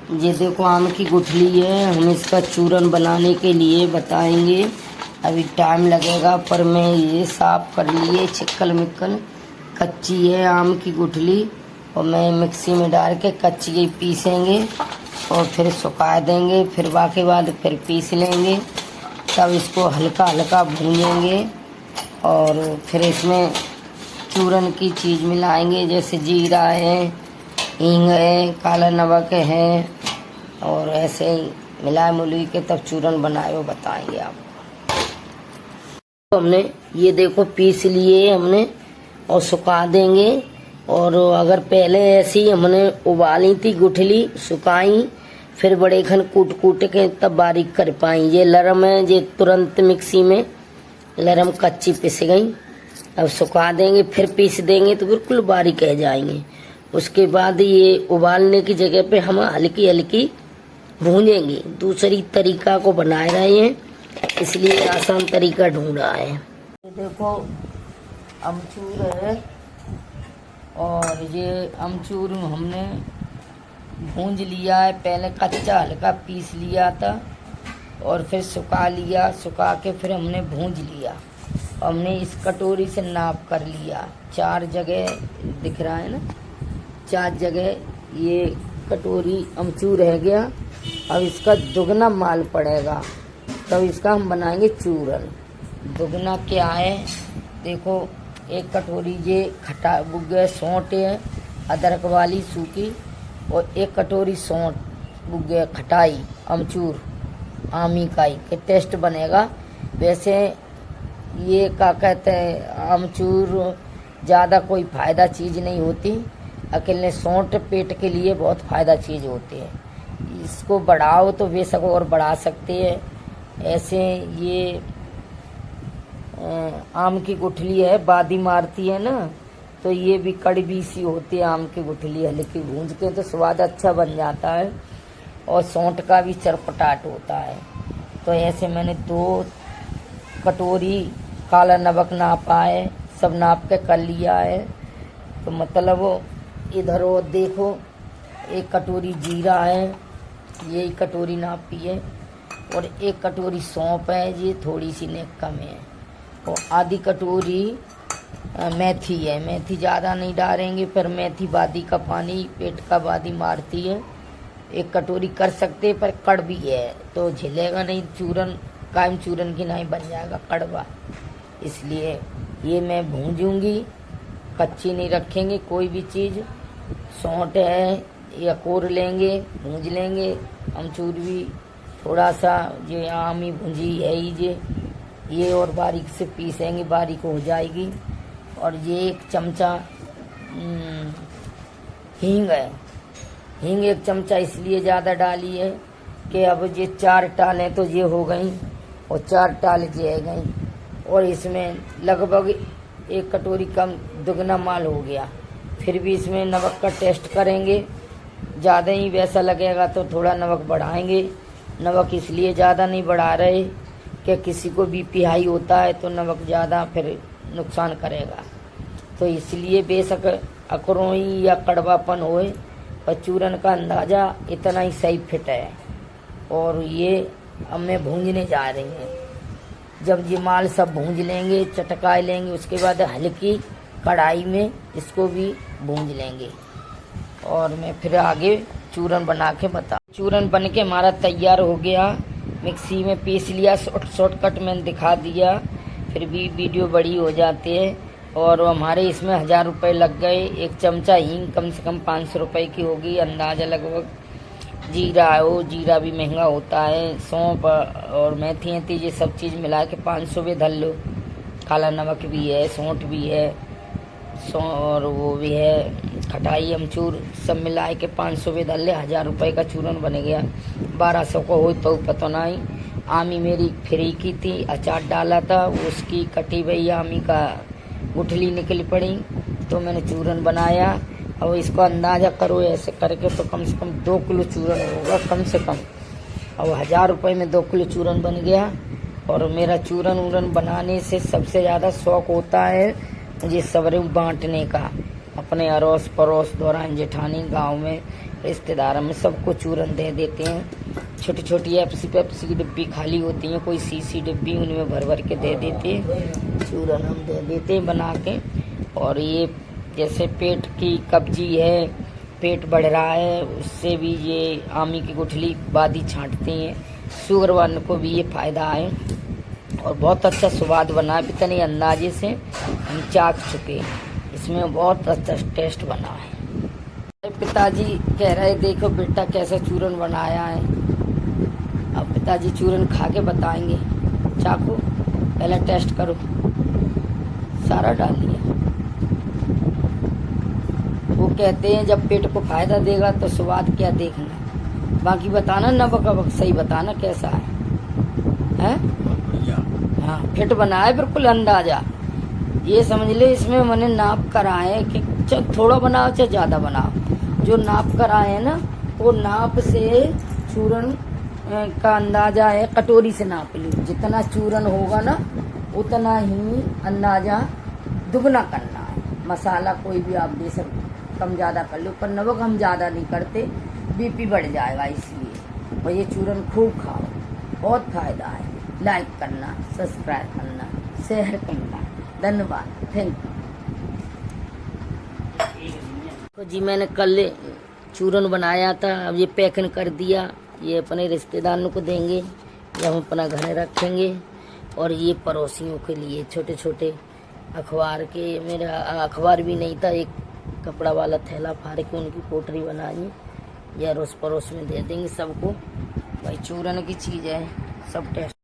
ये देखो आम की गुठली है। हम इसका चूरन बनाने के लिए बताएंगे। अभी टाइम लगेगा पर मैं ये साफ कर लिए चिक्कल मिक्कल। कच्ची है आम की गुठली और मैं मिक्सी में डाल के कच्ची ही पीसेंगे और फिर सुखा देंगे। फिर बाकी बाद फिर पीस लेंगे। तब इसको हल्का हल्का भूनेंगे और फिर इसमें चूरन की चीज़ मिलाएंगे, जैसे जीरा है, हींग है, काला नमक है और ऐसे ही मिला मुली के तब चूरन बनाए वो बताएंगे आपको। तो हमने ये देखो पीस लिए हमने और सुखा देंगे। और अगर पहले ऐसी हमने उबाली थी गुठली, सुखाई, फिर बड़े खन कूट कूट के तब बारीक कर पाई। ये लरम है, ये तुरंत मिक्सी में लरम कच्ची पिस गई। अब सुखा देंगे फिर पीस देंगे तो बिल्कुल बारीक रह जाएंगे। उसके बाद ये उबालने की जगह पे हम हल्की हल्की भूनेंगे। दूसरी तरीका को बना रहे हैं, इसलिए आसान तरीका ढूंढ रहा है। ये देखो अमचूर है और ये अमचूर हमने भूंज लिया है। पहले कच्चा हल्का पीस लिया था और फिर सुखा लिया। सुखा के फिर हमने भूंज लिया। हमने इस कटोरी से नाप कर लिया। 4 जगह दिख रहा है ना, 4 जगह ये कटोरी अमचूर रह गया। अब इसका दुगना माल पड़ेगा तब इसका हम बनाएंगे चूरन। दुगना क्या है देखो, 1 कटोरी ये खटा बुग्गे सौंठ है अदरक वाली सूखी और 1 कटोरी सौंठ बुग्गे खटाई अमचूर आमी का ही के टेस्ट बनेगा। वैसे ये क्या कहते हैं अमचूर ज़्यादा कोई फ़ायदा चीज़ नहीं होती। अकेले सौंठ पेट के लिए बहुत फ़ायदा चीज़ होती है। इसको बढ़ाओ तो बेशक और बढ़ा सकते हैं। ऐसे ये आम की गुठली है, बादी मारती है ना, तो ये भी कड़वी सी होती है आम की गुठली। हल्की भूंज के तो स्वाद अच्छा बन जाता है और सौंठ का भी चरपटाट होता है। तो ऐसे मैंने 2 कटोरी काला नमक नापा है, सब नाप के कर लिया है। तो मतलब इधर और देखो 1 कटोरी जीरा है, यही कटोरी नापी है और 1 कटोरी सौंफ है, ये थोड़ी सी ने कम है। और आधी कटोरी मेथी है। मेथी ज़्यादा नहीं डालेंगे, पर मेथी बादी का पानी पेट का बादी मारती है। 1 कटोरी कर सकते पर कड़वी है तो झिलेगा नहीं चूरन, कायम चूरन की नहीं बन जाएगा कड़वा। इसलिए ये मैं भूंजूंगी, कच्ची नहीं रखेंगे कोई भी चीज़। सौंठ है या कोर लेंगे, भूंज लेंगे। अमचूर भी थोड़ा सा जो आमी भूंजी है ही ये और बारीक से पीसेंगे, बारीक हो जाएगी। और ये 1 चमचा हींग है। हींग 1 चमचा इसलिए ज़्यादा डाली है कि अब ये 4 टालें तो ये हो गई और 4 टाल ये है गई और इसमें लगभग 1 कटोरी कम दुगना माल हो गया। फिर भी इसमें नमक का टेस्ट करेंगे। ज़्यादा ही वैसा लगेगा तो थोड़ा नमक बढ़ाएंगे। नमक इसलिए ज़्यादा नहीं बढ़ा रहे कि किसी को बीपी हाई होता है तो नमक ज़्यादा फिर नुकसान करेगा। तो इसलिए बेशक अकरोई या कड़वापन होए पर चूरन का अंदाज़ा इतना ही सही फिट है। और ये अब मैं भूंजने जा रही हूँ। जब ये माल सब भूंज लेंगे, चटकाए लेंगे, उसके बाद हल्की कढ़ाई में इसको भी भूंज लेंगे और मैं फिर आगे चूरन बना के बता। चूरन बन के हमारा तैयार हो गया। मिक्सी में पीस लिया, शॉर्टकट मैंने दिखा दिया, फिर भी वीडियो बड़ी हो जाती है। और हमारे इसमें 1000 रुपये लग गए। 1 चमचा हींग कम से कम 500 रुपये की होगी अंदाज़ा लगभग। जीरा हो, जीरा भी महंगा होता है। सौंफ और मेथी ये सब चीज़ मिला के 500 भी धर लो। काला नमक भी है, सौंठ भी है, और वो भी है खटाई अमचूर, सब मिला के 500 भी धर ले। 1000 रुपये का चूरन बन गया। 1200 को हो तो पता नहीं। आमी मेरी फ्री की थी, अचार डाला था, उसकी कटी हुई आमी का गुठली निकल पड़ी तो मैंने चूरन बनाया। अब इसको अंदाज़ा करो ऐसे करके तो कम से कम 2 किलो चूरन होगा कम से कम। अब 1000 रुपये में 2 किलो चूरन बन गया। और मेरा चूरन वूरन बनाने से सबसे ज़्यादा शौक़ होता है मुझे सबरे बांटने का। अपने अड़ोस पड़ोस दौरान जेठानी गांव में रिश्तेदारों में सबको चूरन दे देते हैं। छोटी छोटी पेप्सी की डिब्बी खाली होती हैं, कोई सी डिब्बी, उनमें भर भर के दे देते हैं चूरन, हम दे देते हैं बना के। और ये जैसे पेट की कब्जी है, पेट बढ़ रहा है, उससे भी ये आमी की गुठली बादी छांटते हैं। शुगर वालों को भी ये फ़ायदा है और बहुत अच्छा स्वाद बना, इतने अंदाजे से हम चाख चुके, इसमें बहुत अच्छा टेस्ट बना है। पिताजी कह रहे देखो बेटा कैसा चूरन बनाया है। अब पिताजी चूरन खा के बताएंगे। चाकू पहले टेस्ट करो, सारा डाल लिया। वो कहते हैं जब पेट को फायदा देगा तो स्वाद क्या देखना, बाकी बताना ना, बक सही बताना कैसा है? हाँ, फिट बना है बिल्कुल अंदाजा। ये समझ ले इसमें मैंने नाप कर आए कि थोड़ा बनाओ चाहे ज़्यादा बनाओ, जो नाप कर आए हैं ना वो नाप से चूरन का अंदाजा है, कटोरी से नाप ली। जितना चूरन होगा ना उतना ही अंदाजा दुगना करना है। मसाला कोई भी आप दे सकते, कम ज़्यादा कर लो, पर नमक हम ज़्यादा नहीं करते, बीपी बढ़ जाएगा इसलिए। और ये चूरन खूब खाओ, बहुत फायदा है। लाइक करना, सब्सक्राइब करना, शेयर करना। धन्यवाद, थैंक यू। तो जी मैंने कल चूरन बनाया था, अब ये पैकिंग कर दिया, ये अपने रिश्तेदारों को देंगे या हम अपना घर रखेंगे। और ये पड़ोसियों के लिए छोटे छोटे अखबार के, मेरा अखबार भी नहीं था, एक कपड़ा वाला थैला फाड़ के उनकी पोटरी बनाई या रोस पड़ोस में दे देंगे सबको। भाई चूरन की चीज़ है, सब टेस्ट